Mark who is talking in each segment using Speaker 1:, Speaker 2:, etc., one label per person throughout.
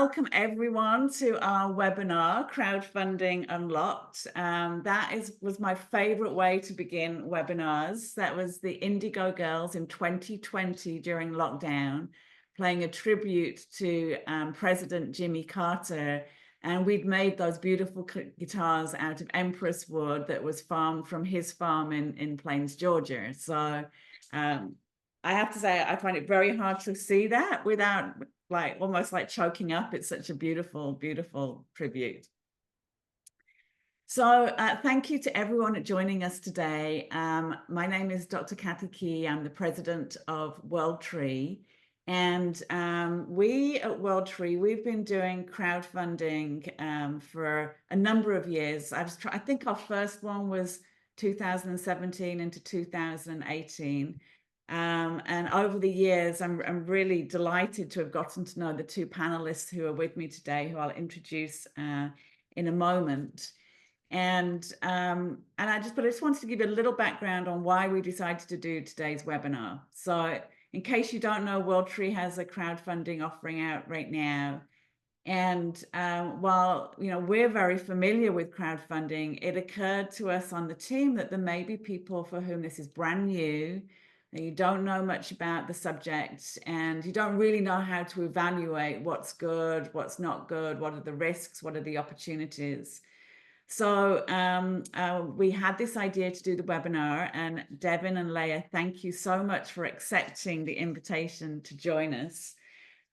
Speaker 1: welcome everyone to our webinar, Crowdfunding Unlocked. Was my favorite way to begin webinars. That was the Indigo Girls in 2020 during lockdown, playing a tribute to President Jimmy Carter. And we'd made those beautiful guitars out of Empress wood that was farmed from his farm in Plains, Georgia. So I have to say, I find it very hard to see that without almost like choking up. It's such a beautiful, beautiful tribute. So thank you to everyone joining us today. My name is Dr. Kathy Key. I'm the president of WorldTree. And we at WorldTree, we've been doing crowdfunding for a number of years. I think our first one was 2017 into 2018. And over the years, I'm really delighted to have gotten to know the two panelists who are with me today, who I'll introduce in a moment. And I just wanted to give you a little background on why we decided to do today's webinar. So in case you don't know, WorldTree has a crowdfunding offering out right now. And while we're very familiar with crowdfunding, it occurred to us on the team that there may be people for whom this is brand new. You don't know much about the subject, and you don't really know how to evaluate what's good, what's not good, what are the risks, what are the opportunities. So we had this idea to do the webinar, and Devin and Leah, thank you so much for accepting the invitation to join us.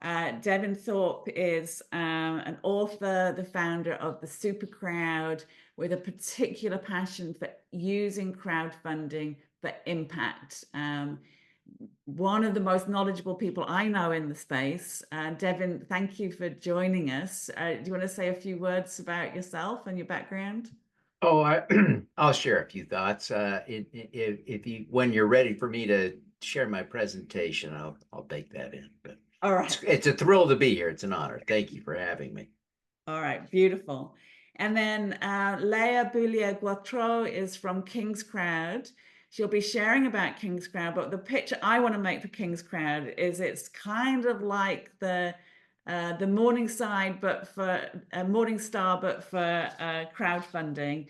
Speaker 1: Devin Thorpe is an author, the founder of the Super Crowd, with a particular passion for using crowdfunding for impact. One of the most knowledgeable people I know in the space. Devin, thank you for joining us. Do you want to say a few words about yourself and your background?
Speaker 2: Oh, I'll share a few thoughts. When you're ready for me to share my presentation, I'll bake that in. But
Speaker 1: all right,
Speaker 2: it's a thrill to be here. It's an honor. Thank you for having me.
Speaker 1: All right, beautiful. And then Leah Boulier-Guatreau is from King's Crowd. She'll be sharing about King's Crowd, but the picture I want to make for King's Crowd is it's kind of like the Morningstar, but for crowdfunding.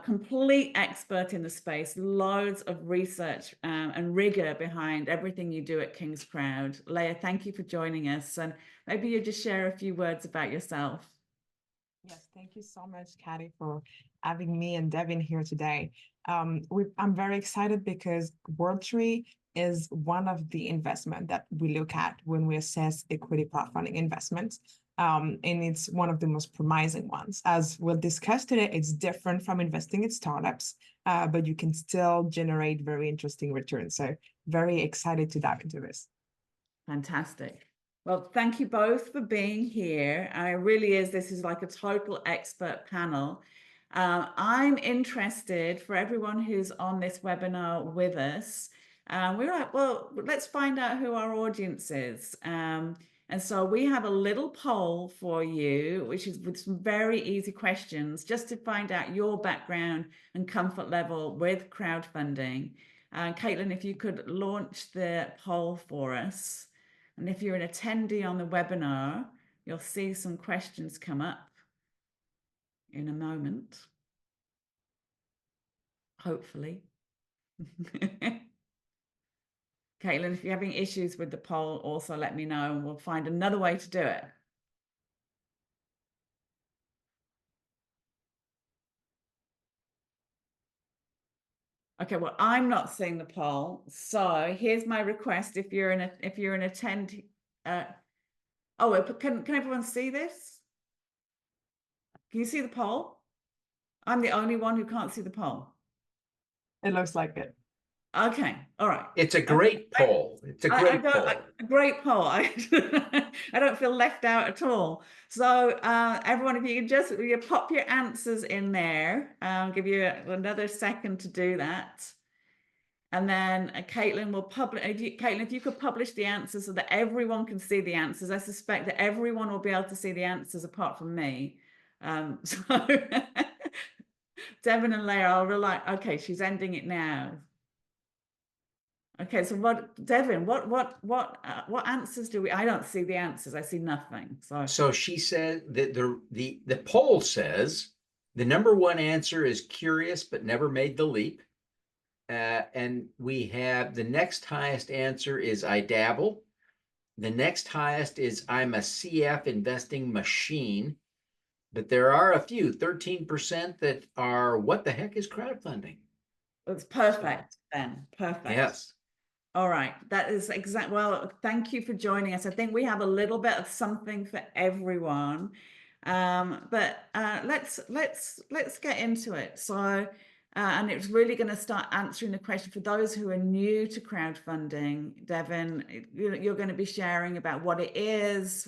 Speaker 1: Complete expert in the space, loads of research and rigor behind everything you do at King's Crowd. Leah, thank you for joining us, and maybe you just share a few words about yourself.
Speaker 3: Yes, thank you so much, Kathy, for having me and Devin here today. I'm very excited because WorldTree is one of the investments that we look at when we assess equity crowdfunding investments. And it's one of the most promising ones. As we'll discuss today, it's different from investing in startups, but you can still generate very interesting returns. So very excited to dive into this.
Speaker 1: Fantastic. Well, thank you both for being here. This is like a total expert panel. I'm interested, for everyone who's on this webinar with us, we're like, well, let's find out who our audience is. And so we have a little poll for you, which is with some very easy questions, just to find out your background and comfort level with crowdfunding. Caitlin, if you could launch the poll for us. And if you're an attendee on the webinar, you'll see some questions come up in a moment, hopefully. Caitlin, if you're having issues with the poll, also let me know and we'll find another way to do it. Okay, well, I'm not seeing the poll, so here's my request. If you're an attendee, can everyone see this? Can you see the poll? I'm the only one who can't see the poll.
Speaker 3: It looks like it.
Speaker 1: Okay, all right.
Speaker 2: It's a great poll. It's a great poll.
Speaker 1: A great poll. I don't feel left out at all. So everyone, if you can just pop your answers in there, I'll give you another second to do that. And then Caitlin will publish. Caitlin, if you could publish the answers so that everyone can see the answers. I suspect that everyone will be able to see the answers apart from me. So Devin and Leah, I'll rely. Okay, she's ending it now. Okay, so Devin, what answers do we? I don't see the answers. I see nothing.
Speaker 2: So she said that the poll says the number one answer is curious but never made the leap. And we have the next highest answer is I dabble. The next highest is I'm a CF investing machine. But there are a few, 13% that are what the heck is crowdfunding?
Speaker 1: It's perfect then. Perfect.
Speaker 2: Yes.
Speaker 1: All right, that is exact. Well, thank you for joining us. I think we have a little bit of something for everyone, but let's get into it. So, and it's really going to start answering the question for those who are new to crowdfunding. Devin, you're going to be sharing about what it is.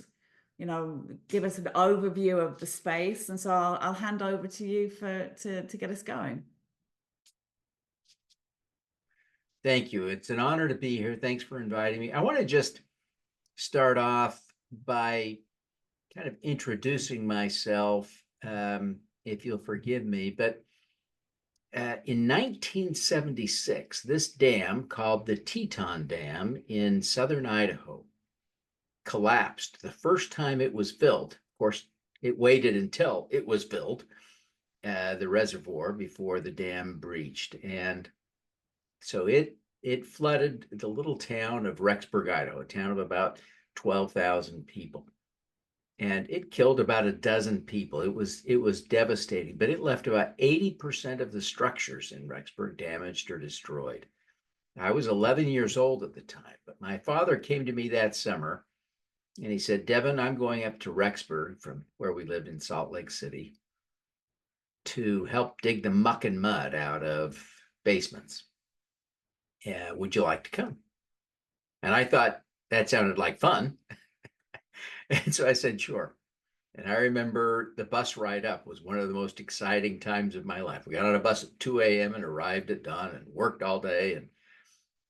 Speaker 1: Give us an overview of the space, and so I'll hand over to you to get us going.
Speaker 2: Thank you. It's an honor to be here. Thanks for inviting me. I want to just start off by kind of introducing myself, if you'll forgive me. But in 1976, this dam called the Teton Dam in southern Idaho collapsed the first time it was filled. Of course, it waited until it was filled, the reservoir, before the dam breached. And so it flooded the little town of Rexburg, Idaho, a town of about 12,000 people. And it killed about a dozen people. It was devastating, but it left about 80% of the structures in Rexburg damaged or destroyed. I was 11 years old at the time, but my father came to me that summer and he said, Devin, I'm going up to Rexburg from where we lived in Salt Lake City to help dig the muck and mud out of basements. Would you like to come? And I thought that sounded like fun. And so I said, sure. And I remember the bus ride up was one of the most exciting times of my life. We got on a bus at 2 a.m. and arrived at dawn and worked all day. And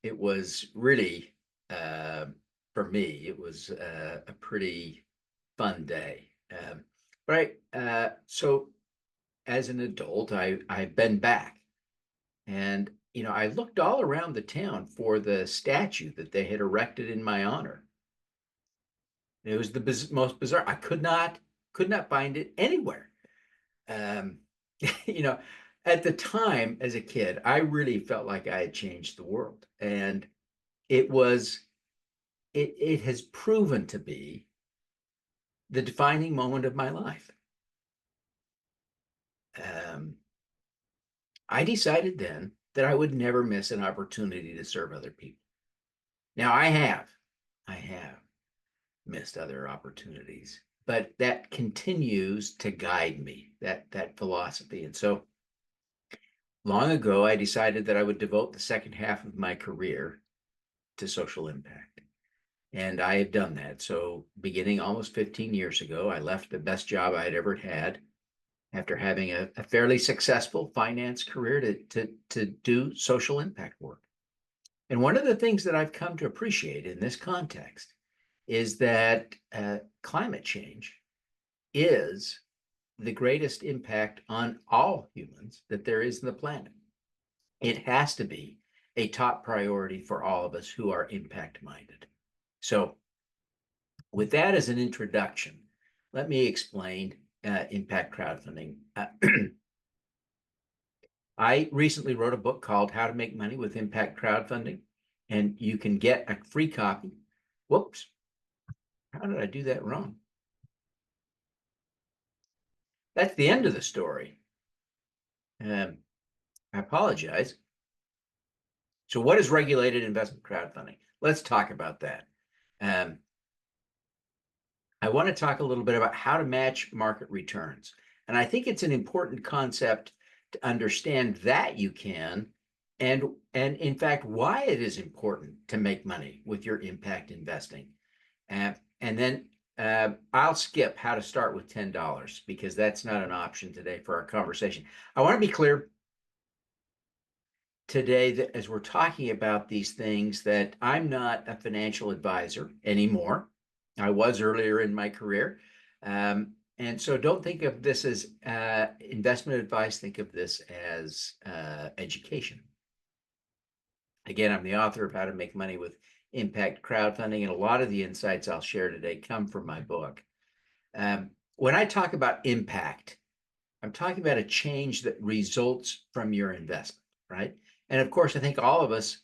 Speaker 2: it was really, for me, it was a pretty fun day. So as an adult, I've been back. And, I looked all around the town for the statue that they had erected in my honor. It was the most bizarre. I could not find it anywhere. Um, at the time as a kid, I really felt like I had changed the world. And it has proven to be the defining moment of my life. I decided then that I would never miss an opportunity to serve other people. Now I have missed other opportunities, but that continues to guide me, that philosophy. And so long ago, I decided that I would devote the second half of my career to social impact. And I have done that. So beginning almost 15 years ago, I left the best job I had ever had after having a fairly successful finance career to do social impact work. And one of the things that I've come to appreciate in this context is that climate change is the greatest impact on all humans that there is in the planet. It has to be a top priority for all of us who are impact minded. So with that as an introduction, let me explain impact crowdfunding. I recently wrote a book called How to Make Money with Impact Crowdfunding, and you can get a free copy. Whoops, how did I do that wrong? That's the end of the story. I apologize. So what is regulated investment crowdfunding? Let's talk about that. I want to talk a little bit about how to match market returns. And I think it's an important concept to understand that you can, and in fact, why it is important to make money with your impact investing. And then I'll skip how to start with $10 because that's not an option today for our conversation. I want to be clear today that as we're talking about these things, that I'm not a financial advisor anymore. I was earlier in my career. And so don't think of this as investment advice. Think of this as education. Again, I'm the author of How to Make Money with Impact Crowdfunding, and a lot of the insights I'll share today come from my book. When I talk about impact, I'm talking about a change that results from your investment, right? And of course, I think all of us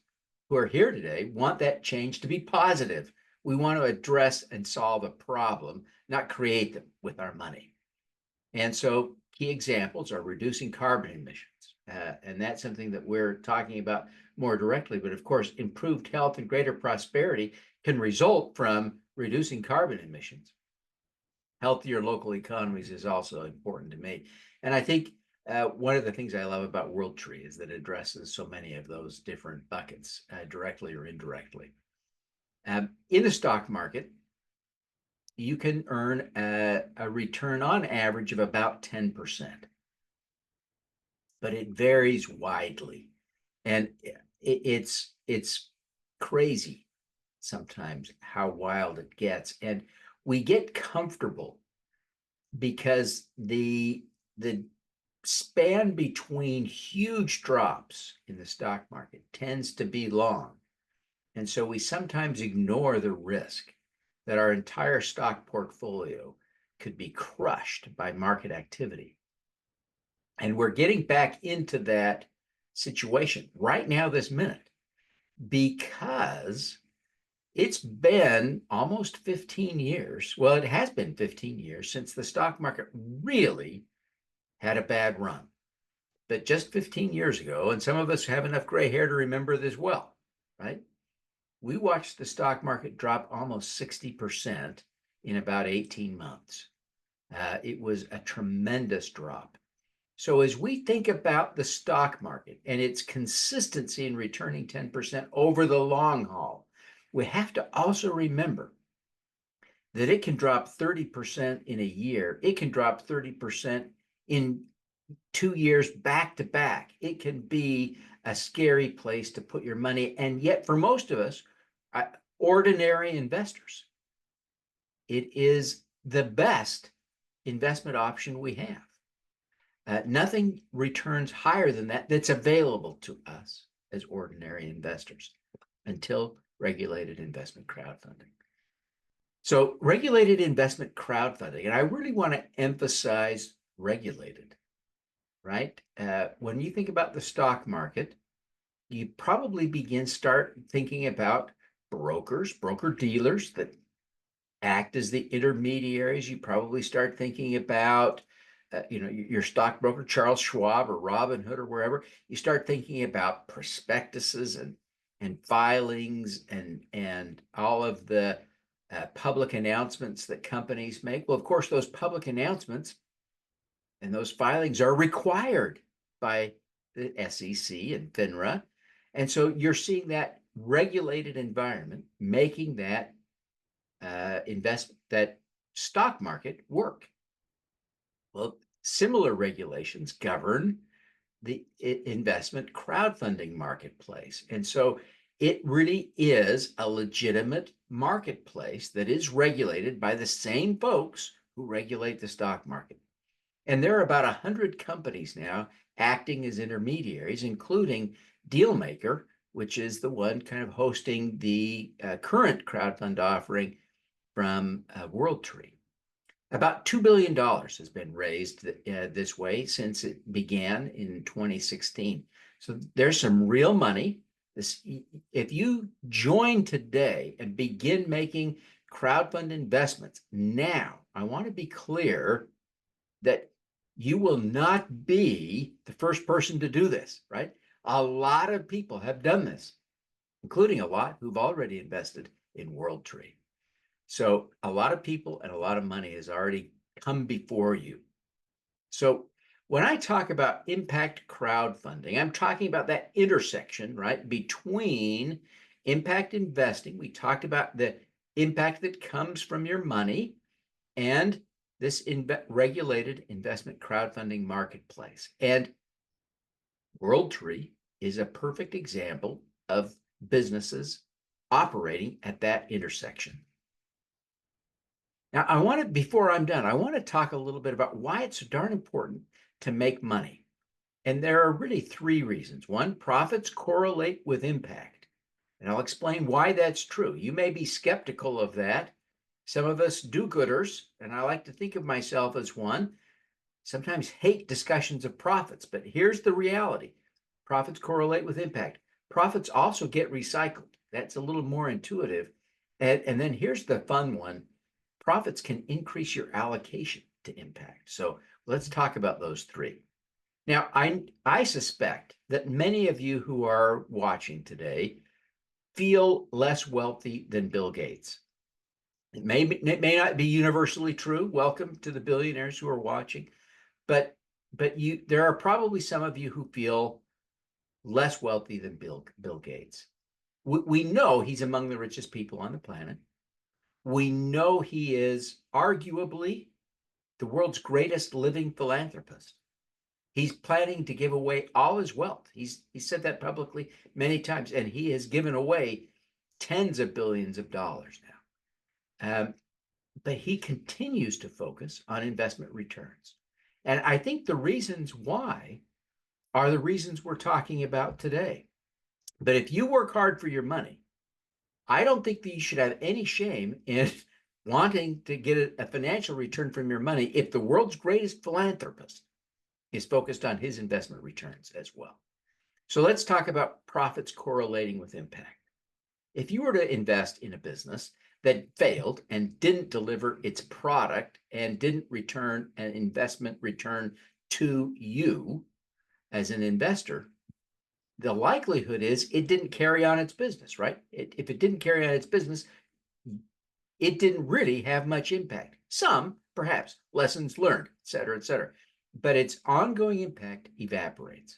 Speaker 2: who are here today want that change to be positive. We want to address and solve a problem, not create them with our money. And so key examples are reducing carbon emissions. And that's something that we're talking about more directly. But of course, improved health and greater prosperity can result from reducing carbon emissions. Healthier local economies is also important to me. And I think one of the things I love about WorldTree is that it addresses so many of those different buckets, directly or indirectly. In the stock market, you can earn a return on average of about 10%, but it varies widely. And it's crazy sometimes how wild it gets. And we get comfortable because the span between huge drops in the stock market tends to be long. And so we sometimes ignore the risk that our entire stock portfolio could be crushed by market activity. And we're getting back into that situation right now, this minute, because it's been almost 15 years. Well, it has been 15 years since the stock market really had a bad run. But just 15 years ago, and some of us have enough gray hair to remember this well, right? We watched the stock market drop almost 60% in about 18 months. It was a tremendous drop. So as we think about the stock market and its consistency in returning 10% over the long haul, we have to also remember that it can drop 30% in a year. It can drop 30% in 2 years back to back. It can be a scary place to put your money. And yet for most of us, ordinary investors, it is the best investment option we have. Nothing returns higher than that that's available to us as ordinary investors until regulated investment crowdfunding. So regulated investment crowdfunding, and I really want to emphasize regulated, right? When you think about the stock market, you probably start thinking about brokers, broker dealers that act as the intermediaries. You probably start thinking about your stockbroker, Charles Schwab or Robinhood or wherever. You start thinking about prospectuses and filings and all of the public announcements that companies make. Well, of course, those public announcements and those filings are required by the SEC and FINRA. And so you're seeing that regulated environment making that that stock market work. Well, similar regulations govern the investment crowdfunding marketplace. And so it really is a legitimate marketplace that is regulated by the same folks who regulate the stock market. And there are about 100 companies now acting as intermediaries, including Dealmaker, which is the one kind of hosting the current crowdfund offering from WorldTree. About $2 billion has been raised this way since it began in 2016. So there's some real money. If you join today and begin making crowdfund investments now, I want to be clear that you will not be the first person to do this, right? A lot of people have done this, including a lot who've already invested in WorldTree. So a lot of people and a lot of money has already come before you. So when I talk about impact crowdfunding, I'm talking about that intersection, right, between impact investing. We talked about the impact that comes from your money and this regulated investment crowdfunding marketplace. And WorldTree is a perfect example of businesses operating at that intersection. Now, before I'm done, I want to talk a little bit about why it's so darn important to make money. And there are really three reasons. One, profits correlate with impact. And I'll explain why that's true. You may be skeptical of that. Some of us do-gooders, and I like to think of myself as one, sometimes hate discussions of profits, but here's the reality. Profits correlate with impact. Profits also get recycled. That's a little more intuitive. And then here's the fun one. Profits can increase your allocation to impact. So let's talk about those three. Now, I suspect that many of you who are watching today feel less wealthy than Bill Gates. It may not be universally true. Welcome to the billionaires who are watching, but there are probably some of you who feel less wealthy than Bill Gates. We know he's among the richest people on the planet. We know he is arguably the world's greatest living philanthropist. He's planning to give away all his wealth. He said that publicly many times, and he has given away tens of billions of dollars now. But he continues to focus on investment returns. And I think the reasons why are the reasons we're talking about today. But if you work hard for your money, I don't think that you should have any shame in wanting to get a financial return from your money if the world's greatest philanthropist is focused on his investment returns as well. So let's talk about profits correlating with impact. If you were to invest in a business that failed and didn't deliver its product and didn't return an investment return to you as an investor, the likelihood is it didn't carry on its business, right? If it didn't carry on its business, it didn't really have much impact. Some, perhaps, lessons learned, et cetera, but its ongoing impact evaporates.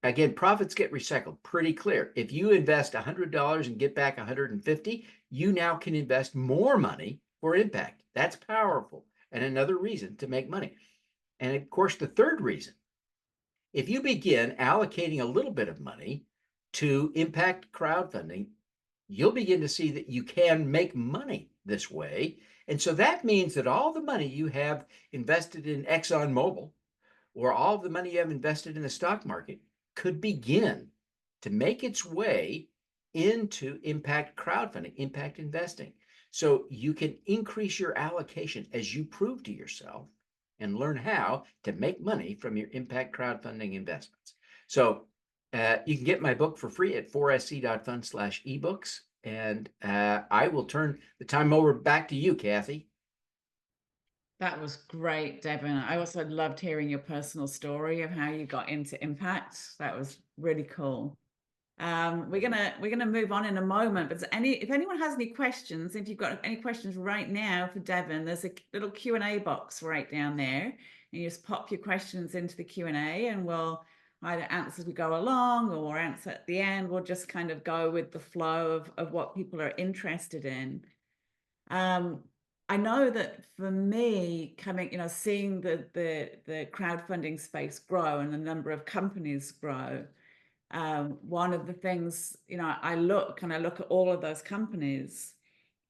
Speaker 2: Again, profits get recycled, pretty clear. If you invest $100 and get back 150, you now can invest more money for impact. That's powerful and another reason to make money. And of course, the third reason, if you begin allocating a little bit of money to impact crowdfunding, you'll begin to see that you can make money this way. And so that means that all the money you have invested in ExxonMobil or all the money you have invested in the stock market could begin to make its way into impact crowdfunding, impact investing. So you can increase your allocation as you prove to yourself and learn how to make money from your impact crowdfunding investments. So you can get my book for free at 4sc.fund/ebooks. And I will turn the time over back to you, Kathy.
Speaker 1: That was great, Devin. I also loved hearing your personal story of how you got into impact. That was really cool. We're gonna move on in a moment, but if anyone has any questions, if you've got any questions right now for Devin, there's a little Q&A box right down there, and you just pop your questions into the Q&A, and we'll either answer as we go along or answer at the end. We'll just kind of go with the flow of what people are interested in. I know that for me, seeing the crowdfunding space grow and the number of companies grow, one of the things, I look at all of those companies,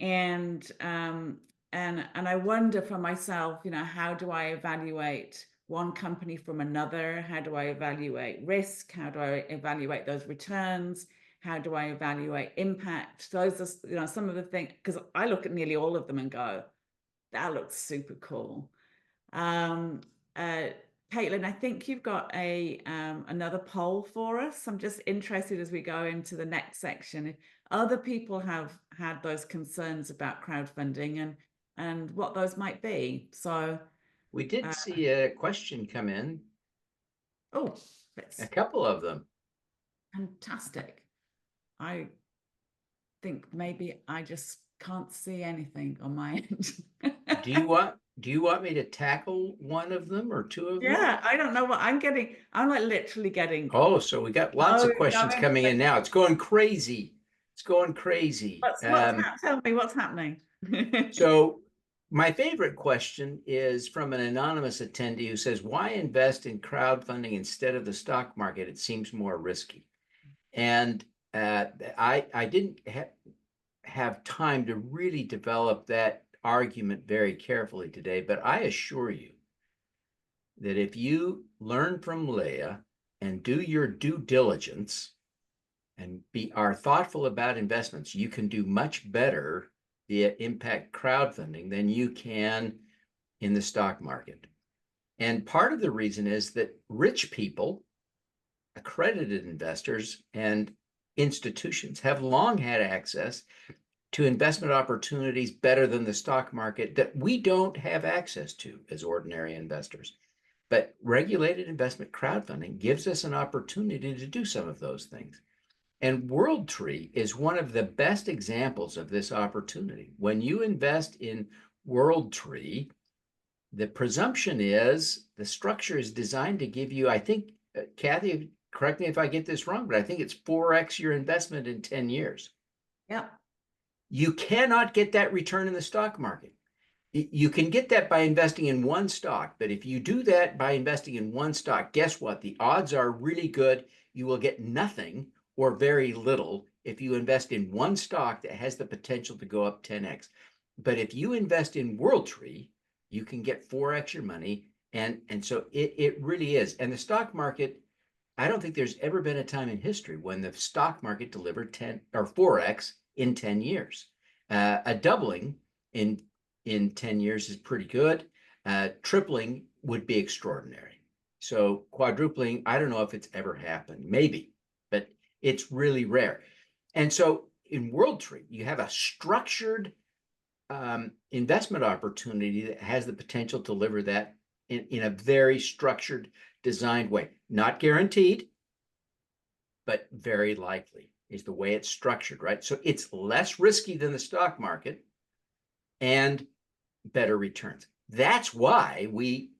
Speaker 1: and I wonder for myself, how do I evaluate one company from another? How do I evaluate risk? How do I evaluate those returns? How do I evaluate impact? Those are, some of the things, because I look at nearly all of them and go, that looks super cool. Caitlin, I think you've got another poll for us. I'm just interested as we go into the next section, if other people have had those concerns about crowdfunding and what those might be. So
Speaker 2: we did see a question come in.
Speaker 1: Oh,
Speaker 2: a couple of them.
Speaker 1: Fantastic. I think maybe I just can't see anything on my end.
Speaker 2: Do you want me to tackle one of them or two of them?
Speaker 1: Yeah, I don't know what I'm getting. I'm like literally getting.
Speaker 2: Oh, so we got lots of questions coming in now. It's going crazy. It's going crazy.
Speaker 1: Tell me what's happening.
Speaker 2: So my favorite question is from an anonymous attendee who says, why invest in crowdfunding instead of the stock market? It seems more risky. And I didn't have time to really develop that argument very carefully today, but I assure you that if you learn from Leah and do your due diligence and are thoughtful about investments, you can do much better via impact crowdfunding than you can in the stock market. And part of the reason is that rich people, accredited investors, and institutions have long had access to investment opportunities better than the stock market that we don't have access to as ordinary investors. But regulated investment crowdfunding gives us an opportunity to do some of those things. And WorldTree is one of the best examples of this opportunity. When you invest in WorldTree, the presumption is the structure is designed to give you, I think, Kathy, correct me if I get this wrong, but I think it's 4x your investment in 10 years.
Speaker 1: Yeah.
Speaker 2: You cannot get that return in the stock market. You can get that by investing in one stock, but if you do that by investing in one stock, guess what? The odds are really good. You will get nothing or very little if you invest in one stock that has the potential to go up 10x. But if you invest in WorldTree, you can get 4x your money. And so it really is. And the stock market, I don't think there's ever been a time in history when the stock market delivered 10 or 4x in 10 years. A doubling in 10 years is pretty good. Tripling would be extraordinary. So quadrupling, I don't know if it's ever happened, maybe, but it's really rare. And so in WorldTree, you have a structured investment opportunity that has the potential to deliver that in a very structured, designed way. Not guaranteed, but very likely is the way it's structured, right? So it's less risky than the stock market and better returns. That's why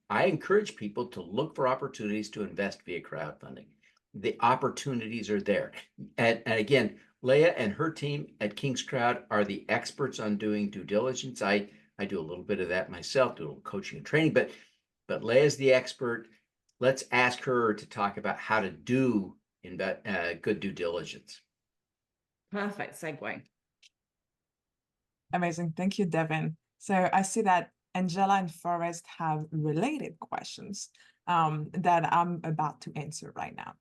Speaker 2: I encourage people to look for opportunities to invest via crowdfunding. The opportunities are there. And again, Leah and her team at King's Crowd are the experts on doing due diligence. I do a little bit of that myself, do a little coaching and training, but Leah's the expert. Let's ask her to talk about how to do good due diligence.
Speaker 1: Perfect segue.
Speaker 3: Amazing. Thank you, Devin. So I see that Angela and Forrest have related questions that I'm about to answer right now.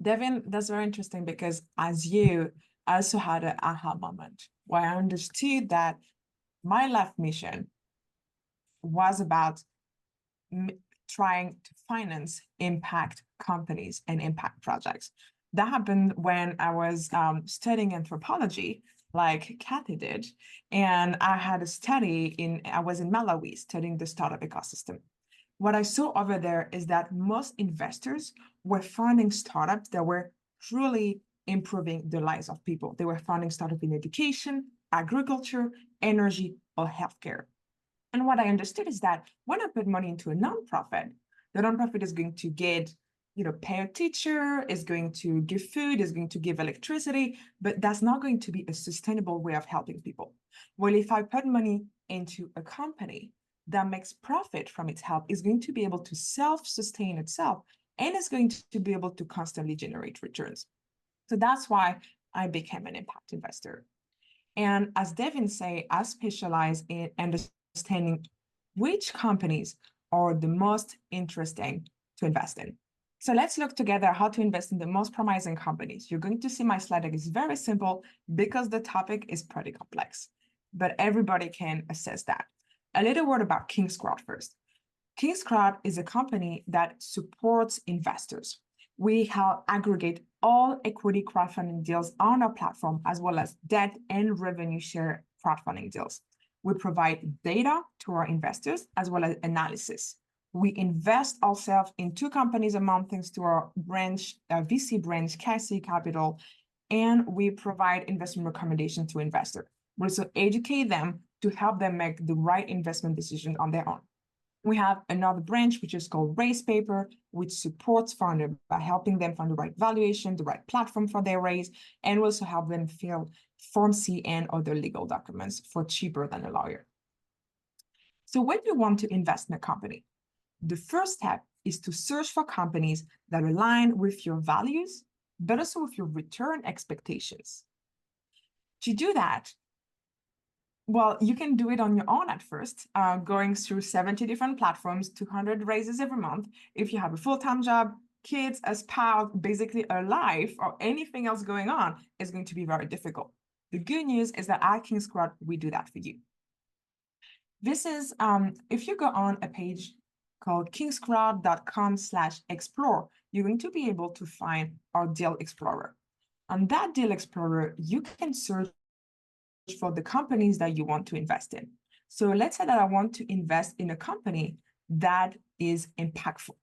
Speaker 3: Devin, that's very interesting because as you, I also had an aha moment where I understood that my life mission was about trying to finance impact companies and impact projects. That happened when I was studying anthropology, like Kathy did, and I had a study I was in Malawi studying the startup ecosystem. What I saw over there is that most investors were funding startups that were truly improving the lives of people. They were funding startups in education, agriculture, energy, or healthcare. And what I understood is that when I put money into a nonprofit, the nonprofit is going to get, pay a teacher, is going to give food, is going to give electricity, but that's not going to be a sustainable way of helping people. Well, if I put money into a company that makes profit from its help, is going to be able to self-sustain itself and is going to be able to constantly generate returns. So that's why I became an impact investor. And as Devin say, I specialize in understanding which companies are the most interesting to invest in. So let's look together how to invest in the most promising companies. You're going to see my slide deck is very simple because the topic is pretty complex, but everybody can assess that. A little word about King's Crowd first. King's Crowd is a company that supports investors. We help aggregate all equity crowdfunding deals on our platform, as well as debt and revenue share crowdfunding deals. We provide data to our investors, as well as analysis. We invest ourselves in 2 companies a month, thanks to our branch, VC branch, Cassie Capital, and we provide investment recommendations to investors. We also educate them to help them make the right investment decision on their own. We have another branch, which is called Raise Paper, which supports founders by helping them find the right valuation, the right platform for their raise, and we also help them fill Form C and other legal documents for cheaper than a lawyer. So when you want to invest in a company, the first step is to search for companies that align with your values, but also with your return expectations. To do that, Well, you can do it on your own at first, going through 70 different platforms, 200 raises every month. If you have a full-time job, kids, a spouse, basically a life or anything else going on, it's going to be very difficult. The good news is that at King's Crowd, we do that for you. This is, if you go on a page called kingscrowd.com/explore, you're going to be able to find our Deal Explorer. On that Deal Explorer, you can search for the companies that you want to invest in. So let's say that I want to invest in a company that is impactful.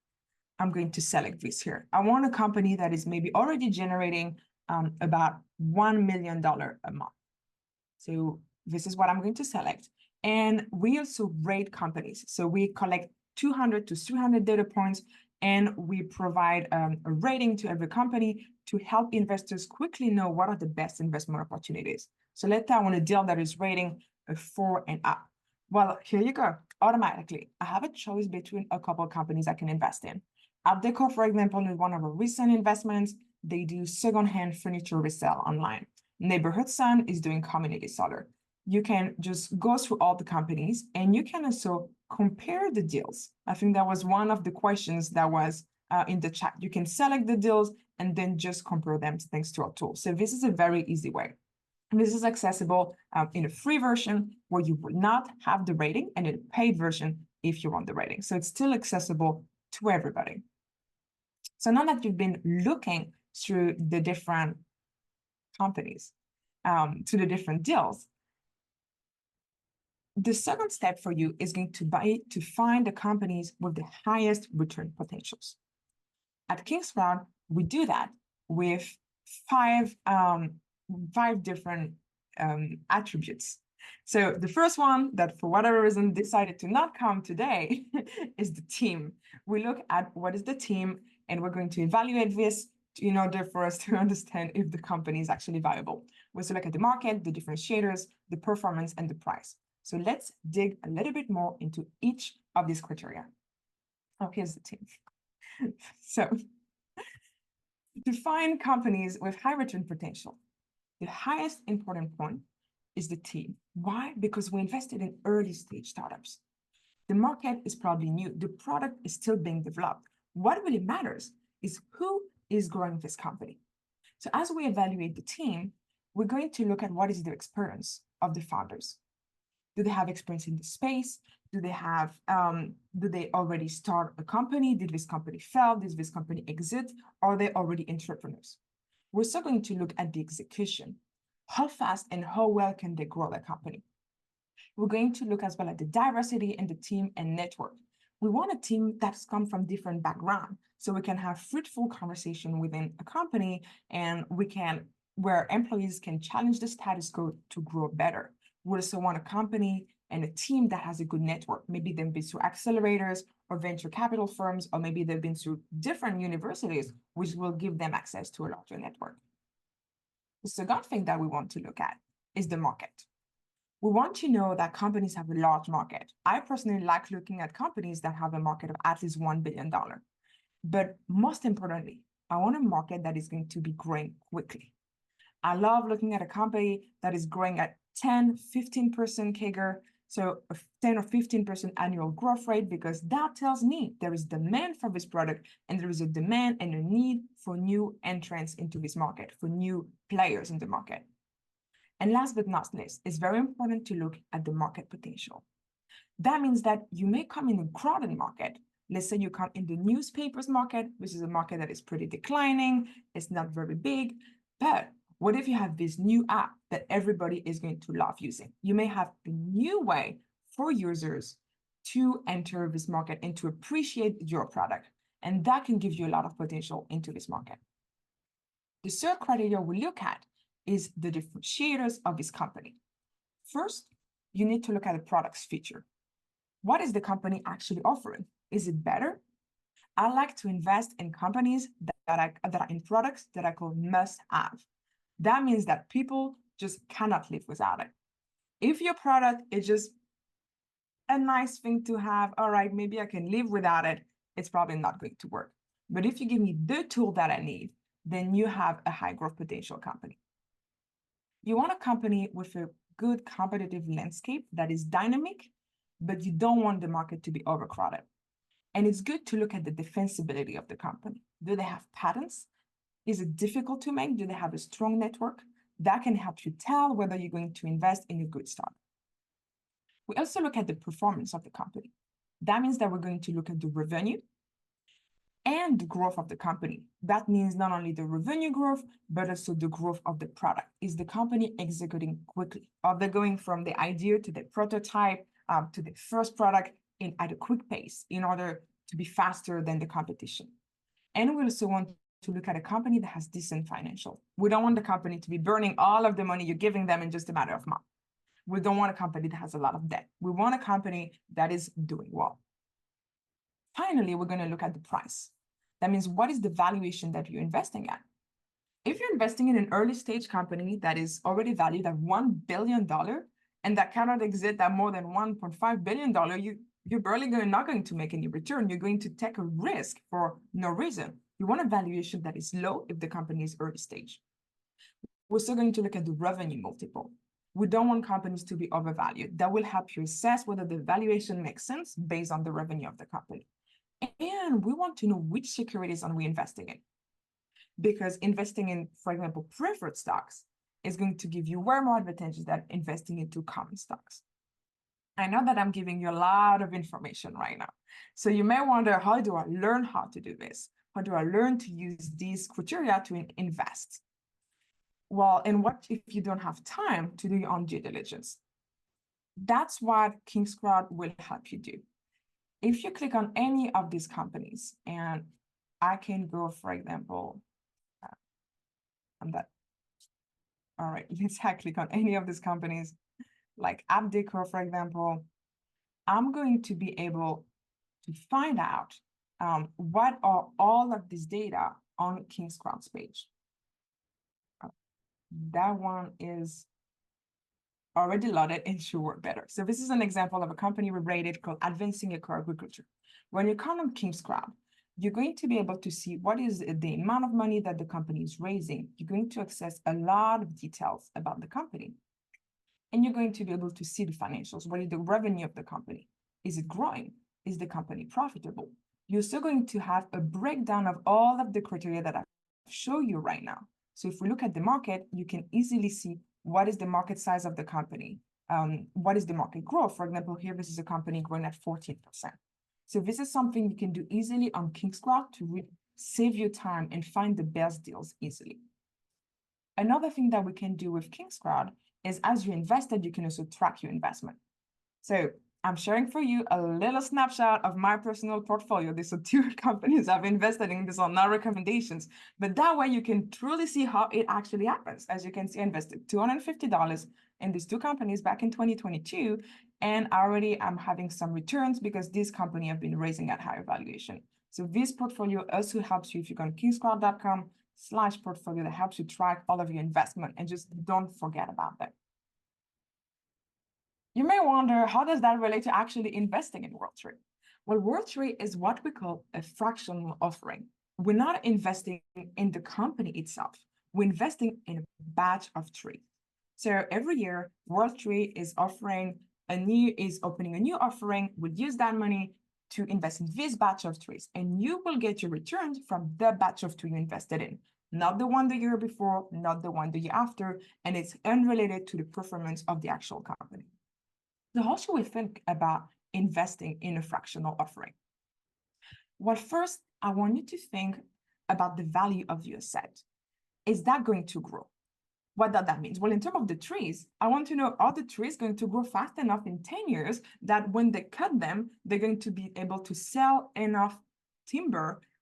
Speaker 3: I'm going to select this here. I want a company that is maybe already generating about $1 million a month. So this is what I'm going to select. And we also rate companies. So we collect 200 to 300 data points, and we provide a rating to every company to help investors quickly know what are the best investment opportunities. So let's say I want a deal that is rating a 4 and up. Well, here you go. Automatically, I have a choice between a couple of companies I can invest in. Art Deco, for example, is one of our recent investments. They do secondhand furniture resale online. Neighborhood Sun is doing community solar. You can just go through all the companies, and you can also compare the deals. I think that was one of the questions that was in the chat. You can select the deals and then just compare them thanks to our tool. So this is a very easy way. And this is accessible in a free version where you will not have the rating, and in a paid version if you want the rating. So it's still accessible to everybody. So now that you've been looking through the different companies, to the different deals, the second step for you is going to find the companies with the highest return potentials. At King's Crowd, we do that with five different attributes. So the first one that for whatever reason decided to not come today is the team. We look at what is the team, and we're going to evaluate this in order for us to understand if the company is actually viable. We also look at the market, the differentiators, the performance, and the price. So let's dig a little bit more into each of these criteria. Oh, here's the team. So to find companies with high return potential, the highest important point is the team. Why? Because we invested in early stage startups. The market is probably new. The product is still being developed. What really matters is who is growing this company. So as we evaluate the team, we're going to look at what is the experience of the founders. Do they have experience in the space? Do they already start a company? Did this company fail? Did this company exit? Are they already entrepreneurs? We're also going to look at the execution. How fast and how well can they grow their company? We're going to look as well at the diversity in the team and network. We want a team that's come from different backgrounds, so we can have fruitful conversation within a company, and where employees can challenge the status quo to grow better. We also want a company and a team that has a good network. Maybe they've been through accelerators or venture capital firms, or maybe they've been through different universities, which will give them access to a larger network. The second thing that we want to look at is the market. We want to know that companies have a large market. I personally like looking at companies that have a market of at least $1 billion. But most importantly, I want a market that is going to be growing quickly. I love looking at a company that is growing at 10, 15% CAGR, so a 10 or 15% annual growth rate, because that tells me there is demand for this product, and there is a demand and a need for new entrants into this market, for new players in the market. And last but not least, it's very important to look at the market potential. That means that you may come in a crowded market. Let's say you come in the newspapers market, which is a market that is pretty declining, it's not very big, but what if you have this new app that everybody is going to love using? You may have a new way for users to enter this market and to appreciate your product. And that can give you a lot of potential into this market. The third criteria we look at is the differentiators of this company. First, you need to look at the product's feature. What is the company actually offering? Is it better? I like to invest in companies that are in products that I call must-have. That means that people just cannot live without it. If your product is just a nice thing to have, all right, maybe I can live without it, it's probably not going to work. But if you give me the tool that I need, then you have a high growth potential company. You want a company with a good competitive landscape that is dynamic, but you don't want the market to be overcrowded. And it's good to look at the defensibility of the company. Do they have patents? Is it difficult to make? Do they have a strong network? That can help you tell whether you're going to invest in a good startup. We also look at the performance of the company. That means that we're going to look at the revenue and the growth of the company. That means not only the revenue growth, but also the growth of the product. Is the company executing quickly? Are they going from the idea to the prototype to the first product at a quick pace in order to be faster than the competition? And we also want to look at a company that has decent financial. We don't want the company to be burning all of the money you're giving them in just a matter of months. We don't want a company that has a lot of debt. We want a company that is doing well. Finally, we're going to look at the price. That means, what is the valuation that you're investing at? If you're investing in an early stage company that is already valued at $1 billion and that cannot exit at more than $1.5 billion, you're barely not going to make any return. You're going to take a risk for no reason. You want a valuation that is low if the company is early stage. We're still going to look at the revenue multiple. We don't want companies to be overvalued. That will help you assess whether the valuation makes sense based on the revenue of the company. And we want to know which securities are we investing in. Because investing in, for example, preferred stocks is going to give you way more advantages than investing into common stocks. I know that I'm giving you a lot of information right now. So you may wonder, how do I learn how to do this? How do I learn to use these criteria to invest? Well, and what if you don't have time to do your own due diligence? That's what Kingscrowd will help you do. If you click on any of these companies, and I can go, for example, on that. All right, let's click on any of these companies, like App Decor, for example. I'm going to be able to find out what are all of this data on Kingscrowd's page. That one is already loaded and should work better. So this is an example of a company we rated called Advancing Eco-Agriculture. When you come on Kingscrowd, you're going to be able to see what is the amount of money that the company is raising. You're going to access a lot of details about the company. And you're going to be able to see the financials. What is the revenue of the company? Is it growing? Is the company profitable? You're still going to have a breakdown of all of the criteria that I show you right now. So if we look at the market, you can easily see what is the market size of the company, what is the market growth. For example, here, this is a company growing at 14%. So this is something you can do easily on Kingscrowd to save you time and find the best deals easily. Another thing that we can do with Kingscrowd is, as you invested, you can also track your investment. So I'm sharing for you a little snapshot of my personal portfolio. These are 2 companies I've invested in. These are not recommendations, but that way you can truly see how it actually happens. As you can see, I invested $250 in these 2 companies back in 2022, and already I'm having some returns because these companies have been raising at higher valuation. So this portfolio also helps you if you go on kingscrowd.com/portfolio, that helps you track all of your investment, and just don't forget about that. You may wonder, how does that relate to actually investing in WorldTree? Well, WorldTree is what we call a fractional offering. We're not investing in the company itself. We're investing in a batch of trees. So every year, WorldTree is opening a new offering. We'll use that money to invest in this batch of trees, and you will get your returns from the batch of trees you invested in, not the one the year before, not the one the year after, and it's unrelated to the performance of the actual company. So how should we think about investing in a fractional offering? Well, first, I want you to think about the value of your asset. Is that going to grow? What does that mean? Well, in terms of the trees, I want to know, are the trees going to grow fast enough in 10 years that when they cut them, they're going to be able to sell enough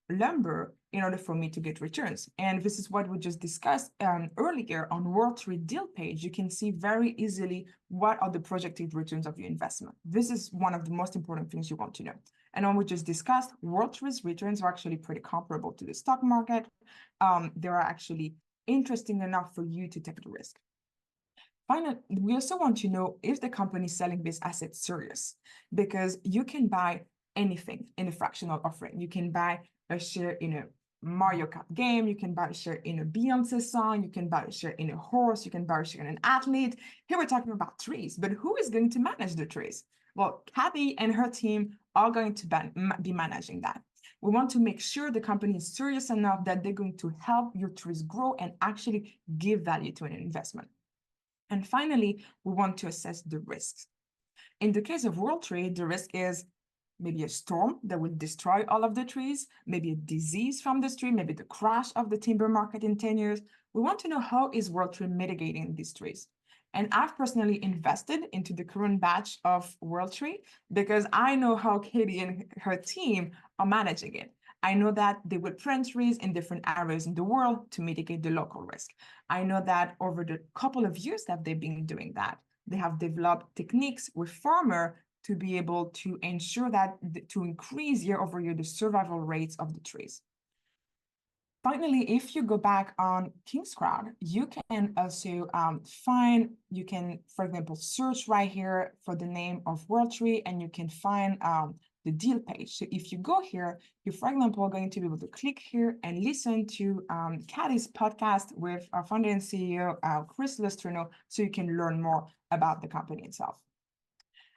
Speaker 3: lumber, in order for me to get returns? And this is what we just discussed earlier on WorldTree deal page. You can see very easily what are the projected returns of your investment. This is one of the most important things you want to know. And when we just discussed, WorldTree's returns are actually pretty comparable to the stock market. They are actually interesting enough for you to take the risk. Finally, we also want to know if the company is selling this asset serious, because you can buy anything in a fractional offering. You can buy a share in a Mario Kart game, you can buy a share in a Beyonce song, you can buy a share in a horse, you can buy a share in an athlete. Here we're talking about trees, but who is going to manage the trees? Well, Kathy and her team are going to be managing that. We want to make sure the company is serious enough that they're going to help your trees grow and actually give value to an investment. And finally, we want to assess the risks. In the case of WorldTree, the risk is maybe a storm that will destroy all of the trees, maybe a disease from the tree, maybe the crash of the timber market in 10 years. We want to know how is WorldTree mitigating these trees. And I've personally invested into the current batch of WorldTree because I know how Katie and her team are managing it. I know that they will plant trees in different areas in the world to mitigate the local risk. I know that over the couple of years that they've been doing that, they have developed techniques with farmers to be able to ensure that to increase year over year the survival rates of the trees. Finally, if you go back on Kingscrowd, you can also you can, for example, search right here for the name of WorldTree, and you can find the deal page. So if you go here, you're, for example, going to be able to click here and listen to Kathy's podcast with our founder and CEO, Chris Lustrino, so you can learn more about the company itself.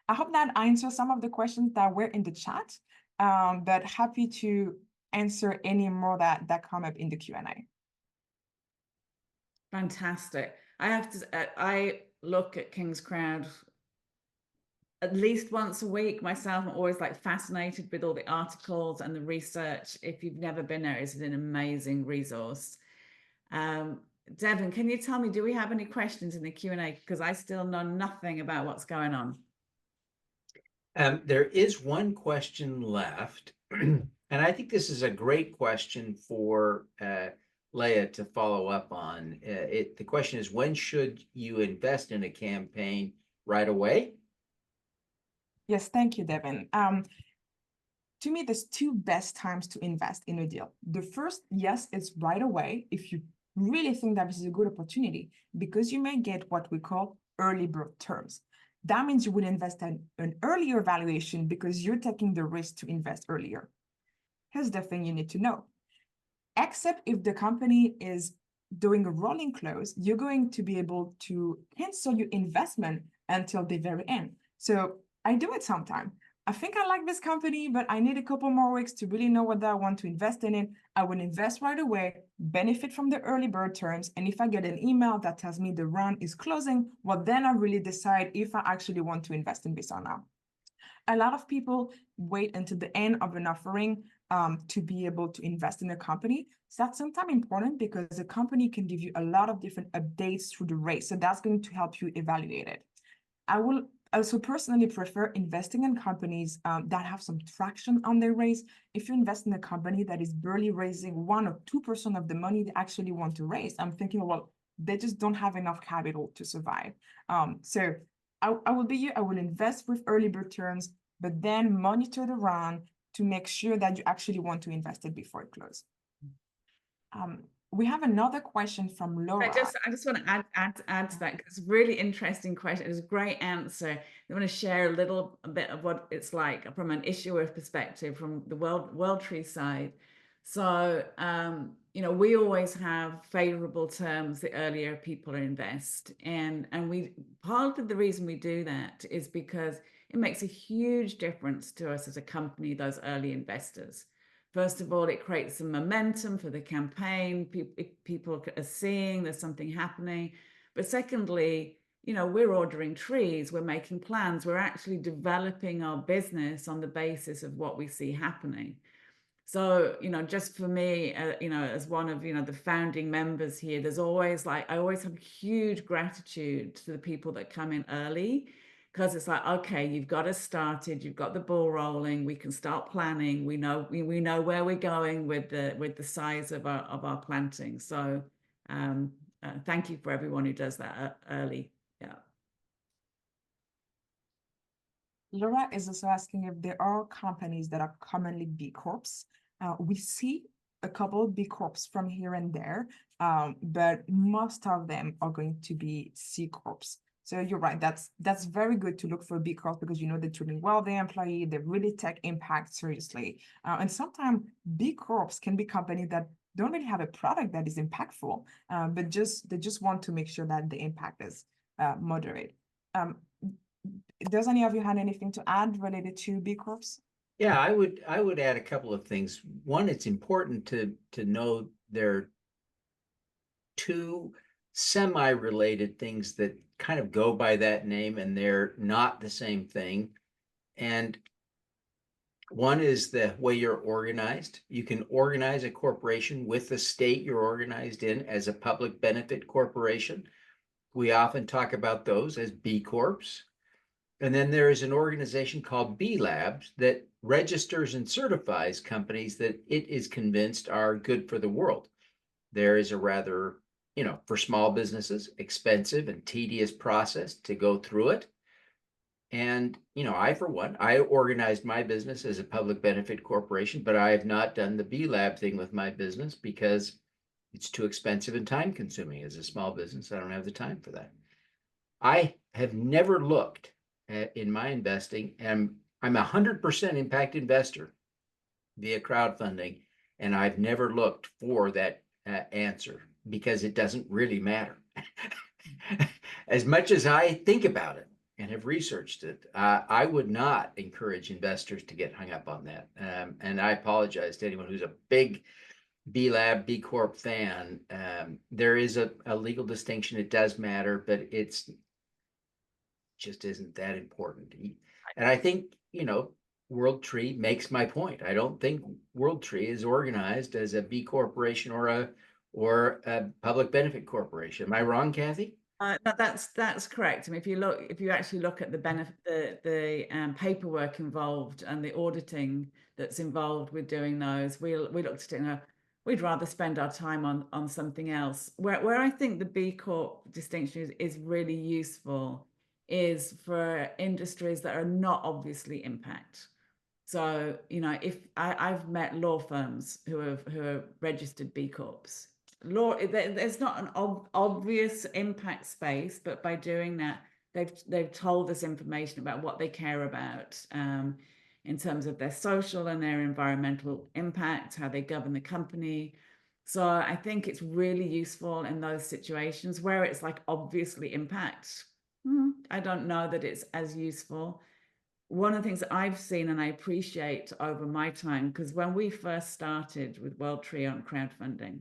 Speaker 3: I hope that answers some of the questions that were in the chat, but happy to answer any more that come up in the Q&A.
Speaker 1: Fantastic. I have to, I look at Kingscrowd at least once a week myself. I'm always like fascinated with all the articles and the research. If you've never been there, it's an amazing resource. Devin, can you tell me, do we have any questions in the Q&A? Because I still know nothing about what's going on.
Speaker 2: There is one question left, and I think this is a great question for Leah to follow up on. The question is, when should you invest in a campaign? Right away?
Speaker 3: Yes, thank you, Devin. To me, there's two best times to invest in a deal. The first, yes, it's right away if you really think that this is a good opportunity, because you may get what we call early bird terms. That means you would invest at an earlier valuation because you're taking the risk to invest earlier. Here's the thing you need to know. Except if the company is doing a rolling close, you're going to be able to cancel your investment until the very end. So I do it sometimes. I think I like this company, but I need a couple more weeks to really know whether I want to invest in it. I will invest right away, benefit from the early bird terms. And if I get an email that tells me the round is closing, well, then I really decide if I actually want to invest in this or not. A lot of people wait until the end of an offering to be able to invest in a company. So that's sometimes important because the company can give you a lot of different updates through the race. So that's going to help you evaluate it. I will also personally prefer investing in companies that have some traction on their raise. If you invest in a company that is barely raising 1 or 2% of the money they actually want to raise, I'm thinking, well, they just don't have enough capital to survive. So I will invest with early bird terms, but then monitor the round to make sure that you actually want to invest it before it closes. We have another question from Laura.
Speaker 1: I just want to add to that, because it's a really interesting question. It was a great answer. I want to share a little bit of what it's like from an issuer perspective, from the WorldTree side. So, you know, we always have favorable terms the earlier people invest. And part of the reason we do that is because it makes a huge difference to us as a company, those early investors. First of all, it creates some momentum for the campaign. People are seeing there's something happening. But secondly, you know, we're ordering trees, we're making plans, we're actually developing our business on the basis of what we see happening. So, you know, just for me, you know, as one of, you know, the founding members here, there's always like, I always have huge gratitude to the people that come in early, because it's like, okay, you've got us started, you've got the ball rolling, we can start planning, we know where we're going with the size of our planting. So thank you for everyone who does that early. Yeah.
Speaker 3: Laura is also asking if there are companies that are commonly B Corps. We see a couple of B Corps from here and there, but most of them are going to be C Corps. So you're right. That's very good to look for B Corp because you know they're treating well their employee. They really take impact seriously. And sometimes B Corps can be companies that don't really have a product that is impactful, but they just want to make sure that the impact is moderate. Does any of you have anything to add related to B Corps?
Speaker 2: Yeah, I would add a couple of things. One, it's important to know there are two semi-related things that kind of go by that name, and they're not the same thing. And one is the way you're organized. You can organize a corporation with the state you're organized in as a public benefit corporation. We often talk about those as B Corps. And then there is an organization called B Labs that registers and certifies companies that it is convinced are good for the world. There is a rather, for small businesses, expensive and tedious process to go through it. And, I, for one, I organized my business as a public benefit corporation, but I have not done the B Lab thing with my business because it's too expensive and time consuming. As a small business, I don't have the time for that. I have never looked in my investing, and I'm 100% impact investor via crowdfunding, and I've never looked for that answer because it doesn't really matter. As much as I think about it and have researched it, I would not encourage investors to get hung up on that. And I apologize to anyone who's a big B Lab, B Corp fan. There is a legal distinction. It does matter, but it's just isn't that important. And I think, WorldTree makes my point. I don't think WorldTree is organized as a B corporation or a public benefit corporation. Am I wrong, Kathy?
Speaker 1: No, that's correct. I mean, if you actually look at the benefit, the paperwork involved and the auditing that's involved with doing those, we looked at it and we'd rather spend our time on something else. Where I think the B Corp distinction is really useful is for industries that are not obviously impact. So, if I've met law firms who are registered B Corps. There's not an obvious impact space, but by doing that, they've told us information about what they care about in terms of their social and their environmental impact, how they govern the company. So I think it's really useful in those situations where it's like obviously impact. I don't know that it's as useful. One of the things that I've seen and I appreciate over my time, because when we first started with WorldTree on crowdfunding,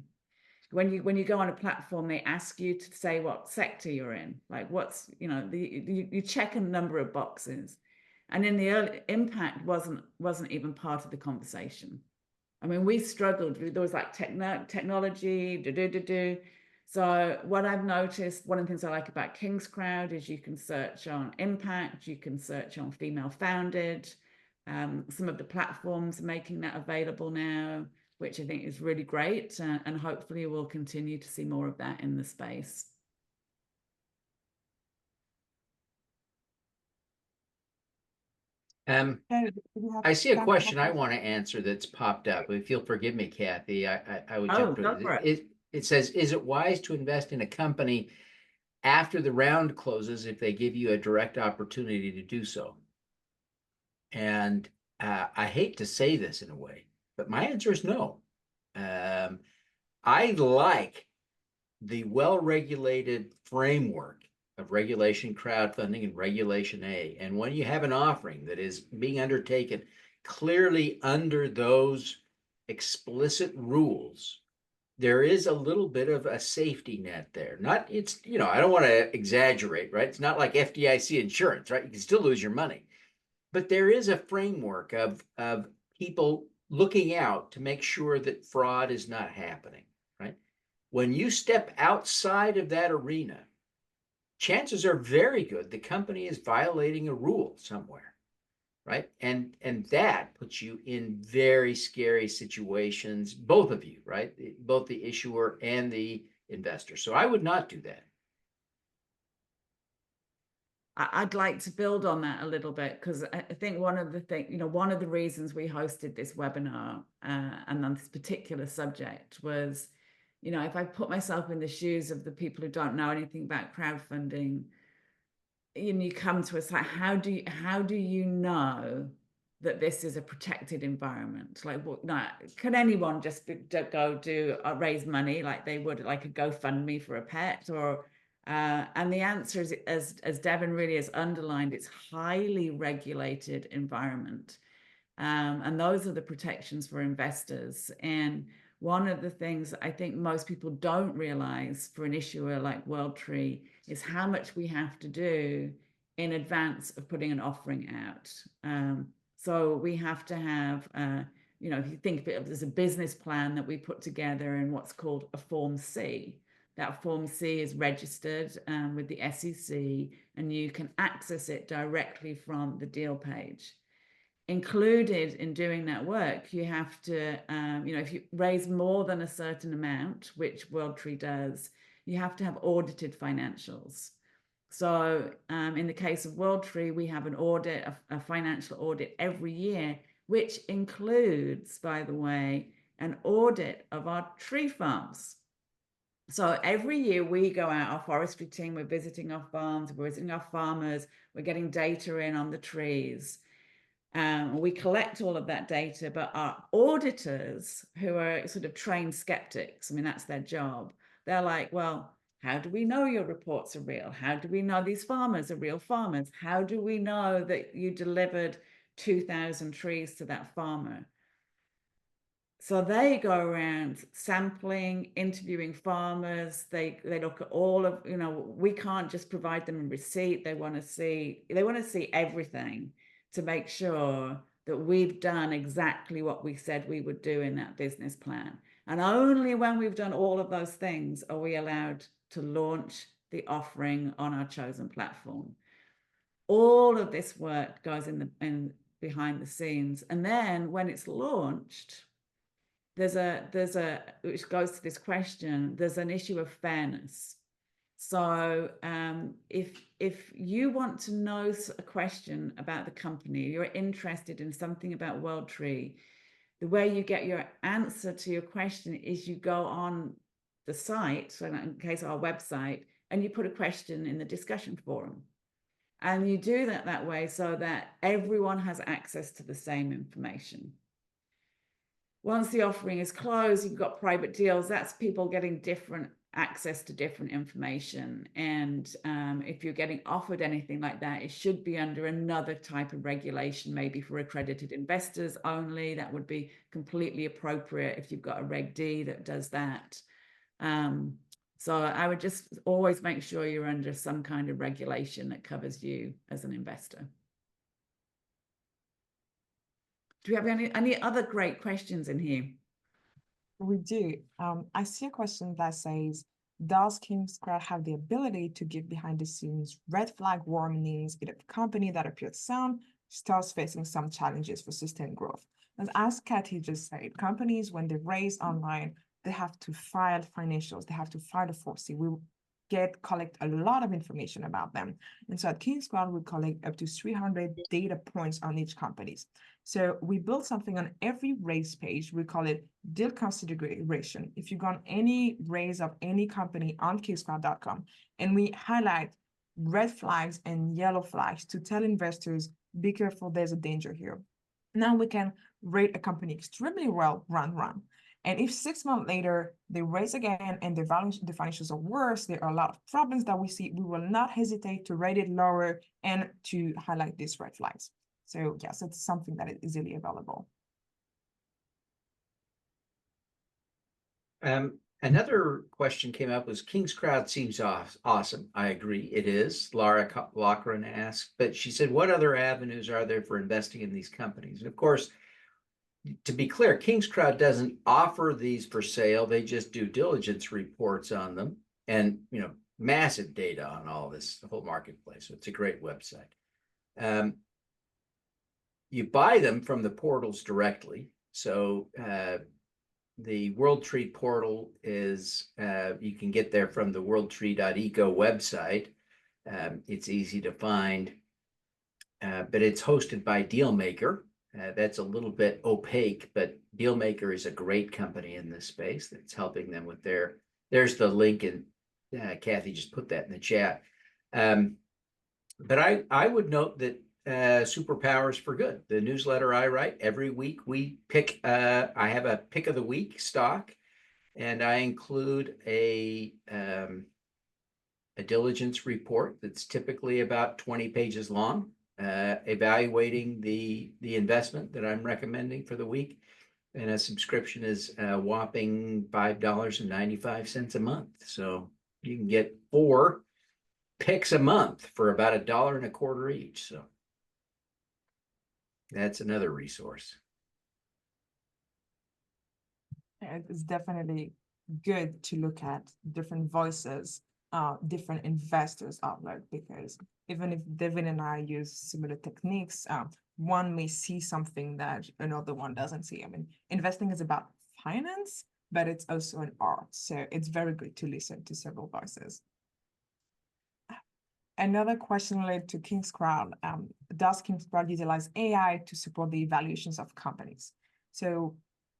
Speaker 1: when you go on a platform, they ask you to say what sector you're in, like what's, you check a number of boxes. And in the early, impact wasn't even part of the conversation. I mean, we struggled. There was like technology, So what I've noticed, one of the things I like about King's Crowd is you can search on impact, you can search on female founded. Some of the platforms are making that available now, which I think is really great. And hopefully we'll continue to see more of that in the space.
Speaker 2: I see a question I want to answer that's popped up. If you'll forgive me, Kathy, I would jump
Speaker 1: go for it.
Speaker 2: It says, is it wise to invest in a company after the round closes if they give you a direct opportunity to do so? And I hate to say this in a way, but my answer is no. I like the well-regulated framework of regulation crowdfunding and regulation A. And when you have an offering that is being undertaken clearly under those explicit rules, there is a little bit of a safety net there. Not, it's, I don't want to exaggerate, right? It's not like FDIC insurance, right? You can still lose your money. But there is a framework of people looking out to make sure that fraud is not happening, right? When you step outside of that arena, chances are very good the company is violating a rule somewhere, right? And that puts you in very scary situations, both of you, right? Both the issuer and the investor. So I would not do that.
Speaker 1: I'd like to build on that a little bit because I think one of the reasons we hosted this webinar and on this particular subject was, if I put myself in the shoes of the people who don't know anything about crowdfunding, you come to us like, how do you know that this is a protected environment? Like, what? No, can anyone just go do raise money like they would like a GoFundMe for a pet? Or and the answer is, as Devin really has underlined, it's highly regulated environment. And those are the protections for investors. And one of the things I think most people don't realize for an issuer like WorldTree is how much we have to do in advance of putting an offering out. So we have to have, if you think of it as a business plan that we put together in what's called a Form C. That Form C is registered with the SEC, and you can access it directly from the deal page. Included in doing that work, you have to, if you raise more than a certain amount, which WorldTree does, you have to have audited financials. So in the case of WorldTree, we have an audit, a financial audit every year, which includes, by the way, an audit of our tree farms. So every year we go out, our forestry team, we're visiting our farms, we're visiting our farmers, we're getting data in on the trees. We collect all of that data, but our auditors, who are sort of trained skeptics, I mean, that's their job. They're like, well, how do we know your reports are real? How do we know these farmers are real farmers? How do we know that you delivered 2,000 trees to that farmer? So they go around sampling, interviewing farmers. They look at all of, we can't just provide them a receipt. They want to see everything to make sure that we've done exactly what we said we would do in that business plan. And only when we've done all of those things are we allowed to launch the offering on our chosen platform. All of this work goes in behind the scenes. And then when it's launched, which goes to this question, there's an issue of fairness. So if you want to know a question about the company, you're interested in something about WorldTree, the way you get your answer to your question is you go on the site, so in case our website, and you put a question in the discussion forum. And you do that way so that everyone has access to the same information. Once the offering is closed, you've got private deals. That's people getting different access to different information. And if you're getting offered anything like that, it should be under another type of regulation, maybe for accredited investors only. That would be completely appropriate if you've got a Reg D that does that. So I would just always make sure you're under some kind of regulation that covers you as an investor. Do we have any other great questions in here?
Speaker 3: We do. I see a question that says, does KingsCrowd have the ability to give behind the scenes red flag warnings if a company that appears sound starts facing some challenges for sustained growth? And as Kathy just said, companies, when they raise online, they have to file financials, they have to file the 4C. We collect a lot of information about them. And so at KingsCrowd, we collect up to 300 data points on each company. So we built something on every raise page. We call it deal consideration. If you go on any raise of any company on kingscrowd.com, and we highlight red flags and yellow flags to tell investors, be careful, there's a danger here. Now we can rate a company extremely well run. And if 6 months later, they raise again and the financials are worse, there are a lot of problems that we see, we will not hesitate to rate it lower and to highlight these red flags. So yes, it's something that is easily available.
Speaker 2: Another question came up was KingsCrowd seems awesome. I agree, it is. Laura Lochran asked, but she said, what other avenues are there for investing in these companies? And of course, to be clear, KingsCrowd doesn't offer these for sale. They just do diligence reports on them and, massive data on all this, the whole marketplace. So it's a great website. You buy them from the portals directly. So the WorldTree portal is, you can get there from the worldtree.eco website. It's easy to find, but it's hosted by Dealmaker. That's a little bit opaque, but Dealmaker is a great company in this space that's helping them with there's the link, and Kathy just put that in the chat. But I would note that Superpowers for Good, the newsletter I write every week, we pick. I have a pick of the week stock, and I include a diligence report that's typically about 20 pages long, evaluating the investment that I'm recommending for the week. And a subscription is a whopping $5.95 a month. So you can get 4 picks a month for about $1.25 each. So that's another resource.
Speaker 3: It's definitely good to look at different voices, different investors' outlook, because even if Devin and I use similar techniques, one may see something that another one doesn't see. I mean, investing is about finance, but it's also an art. So it's very good to listen to several voices. Another question related to King's Crowd, does King's Crowd utilize AI to support the evaluations of companies? So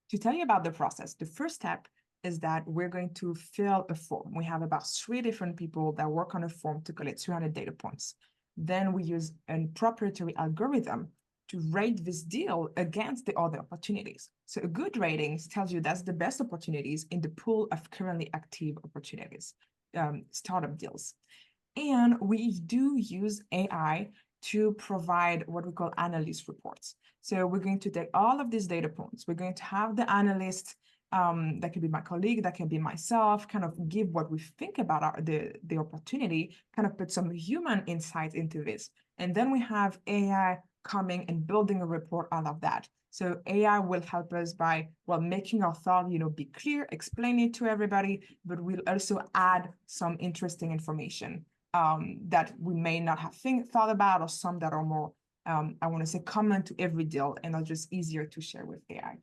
Speaker 3: to tell you about the process, the first step is that we're going to fill a form. We have about 3 different people that work on a form to collect 300 data points. Then we use a proprietary algorithm to rate this deal against the other opportunities. So a good rating tells you that's the best opportunities in the pool of currently active opportunities, startup deals. And we do use AI to provide what we call analyst reports. So we're going to take all of these data points. We're going to have the analyst, that can be my colleague, that can be myself, kind of give what we think about the opportunity, kind of put some human insight into this. And then we have AI coming and building a report out of that. So AI will help us by, well, making our thought, be clear, explain it to everybody, but we'll also add some interesting information that we may not have thought about, or some that are more, I want to say, common to every deal and are just easier to share with AI.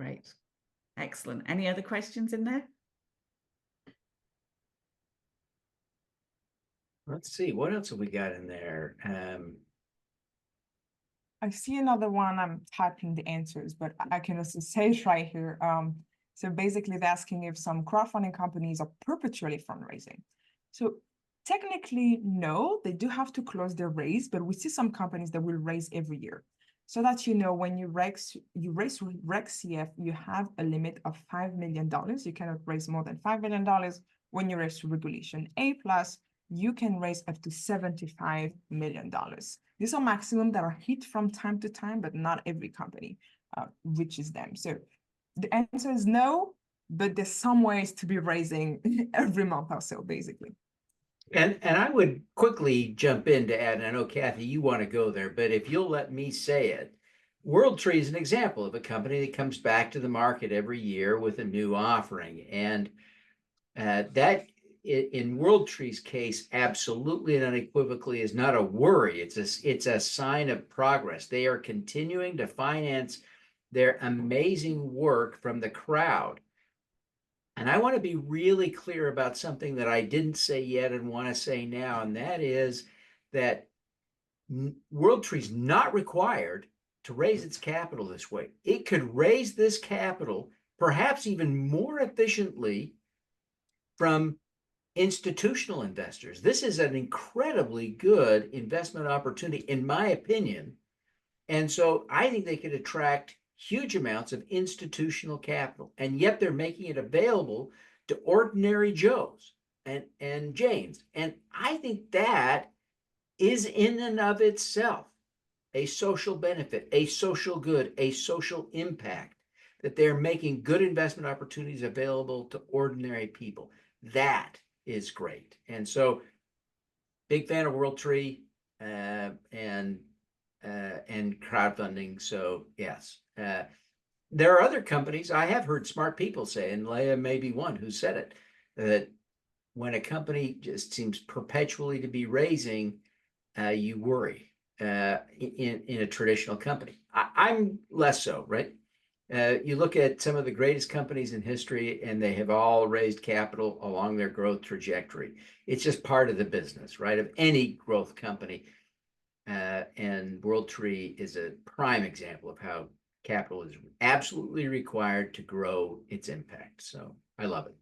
Speaker 1: Great. Excellent. Any other questions in there?
Speaker 2: Let's see, what else have we got in there?
Speaker 3: I see another one. I'm typing the answers, but I can also say it right here. So basically, they're asking if some crowdfunding companies are perpetually fundraising. So technically, no, they do have to close their raise, but we see some companies that will raise every year. So that when you raise Reg CF, you have a limit of $5 million. You cannot raise more than $5 million. When you raise Regulation A+, you can raise up to $75 million. These are maximum that are hit from time to time, but not every company reaches them. So the answer is no, but there's some ways to be raising every month or so, basically.
Speaker 2: And I would quickly jump in to add, and I know, Kathy, you want to go there, but if you'll let me say it, WorldTree is an example of a company that comes back to the market every year with a new offering. And that, in WorldTree's case, absolutely and unequivocally is not a worry. It's a sign of progress. They are continuing to finance their amazing work from the crowd. And I want to be really clear about something that I didn't say yet and want to say now, and that is that WorldTree is not required to raise its capital this way. It could raise this capital perhaps even more efficiently from institutional investors. This is an incredibly good investment opportunity, in my opinion. And so I think they could attract huge amounts of institutional capital, and yet they're making it available to ordinary Joes and Janes. And I think that is in and of itself a social benefit, a social good, a social impact, that they're making good investment opportunities available to ordinary people. That is great. And so big fan of WorldTree and crowdfunding. So yes, there are other companies. I have heard smart people say, and Leah may be one who said it, that when a company just seems perpetually to be raising, you worry in a traditional company. I'm less so, right? You look at some of the greatest companies in history, and they have all raised capital along their growth trajectory. It's just part of the business, right, of any growth company. And WorldTree is a prime example of how capital is absolutely required to grow its impact. So I love it.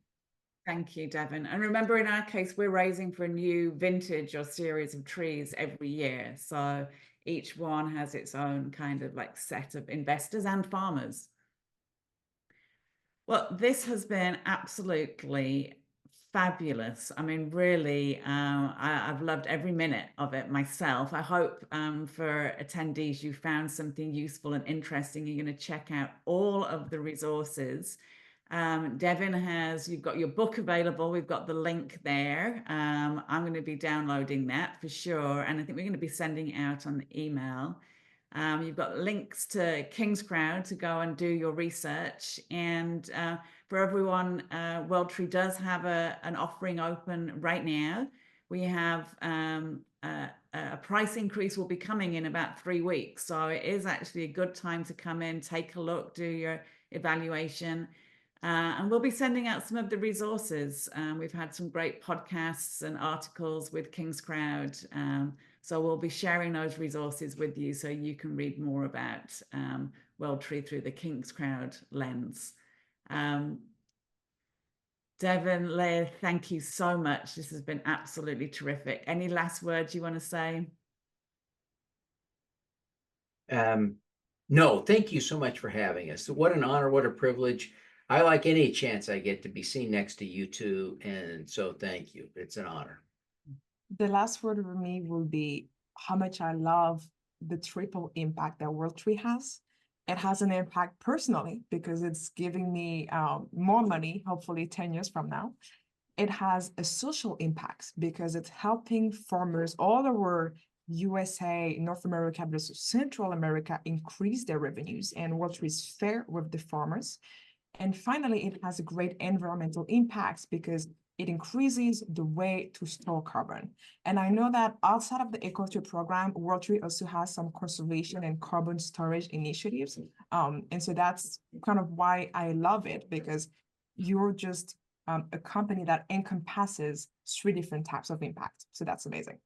Speaker 1: Thank you, Devin. And remember, in our case, we're raising for a new vintage or series of trees every year. So each one has its own kind of like set of investors and farmers. Well, this has been absolutely fabulous. I mean, really, I've loved every minute of it myself. I hope for attendees you found something useful and interesting. You're going to check out all of the resources. Devin you've got your book available. We've got the link there. I'm going to be downloading that for sure. And I think we're going to be sending it out on the email. You've got links to King's Crowd to go and do your research. And for everyone, WorldTree does have an offering open right now. We have a price increase will be coming in about 3 weeks. So it is actually a good time to come in, take a look, do your evaluation. And we'll be sending out some of the resources. We've had some great podcasts and articles with King's Crowd. So we'll be sharing those resources with you so you can read more about WorldTree through the King's Crowd lens. Devin, Leah, thank you so much. This has been absolutely terrific. Any last words you want to say?
Speaker 2: No, thank you so much for having us. What an honor, what a privilege. I like any chance I get to be seen next to you two, and so thank you. It's an honor.
Speaker 3: The last word for me will be how much I love the triple impact that WorldTree has. It has an impact personally because it's giving me more money, hopefully 10 years from now. It has a social impact because it's helping farmers all over USA, North America, but also Central America increase their revenues, and WorldTree is fair with the farmers. And finally, it has a great environmental impacts because it increases the way to store carbon. And I know that outside of the EcoTree program, WorldTree also has some conservation and carbon storage initiatives. And so that's kind of why I love it, because you're just a company that encompasses 3 different types of impact. So that's amazing.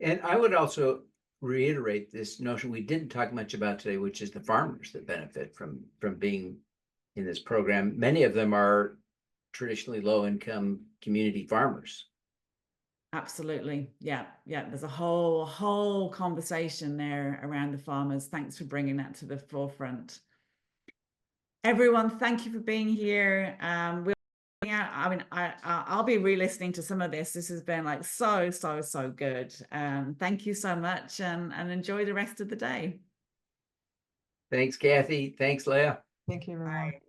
Speaker 2: And I would also reiterate this notion we didn't talk much about today, which is the farmers that benefit from being in this program. Many of them are traditionally low-income community farmers.
Speaker 1: Absolutely. Yeah. There's a whole conversation there around the farmers. Thanks for bringing that to the forefront. Everyone, thank you for being here. I'll be re-listening to some of this. This has been like so good. Thank you so much, and enjoy the rest of the day.
Speaker 2: Thanks, Kathy. Thanks, Leah.
Speaker 3: Thank you, everyone.
Speaker 1: Bye.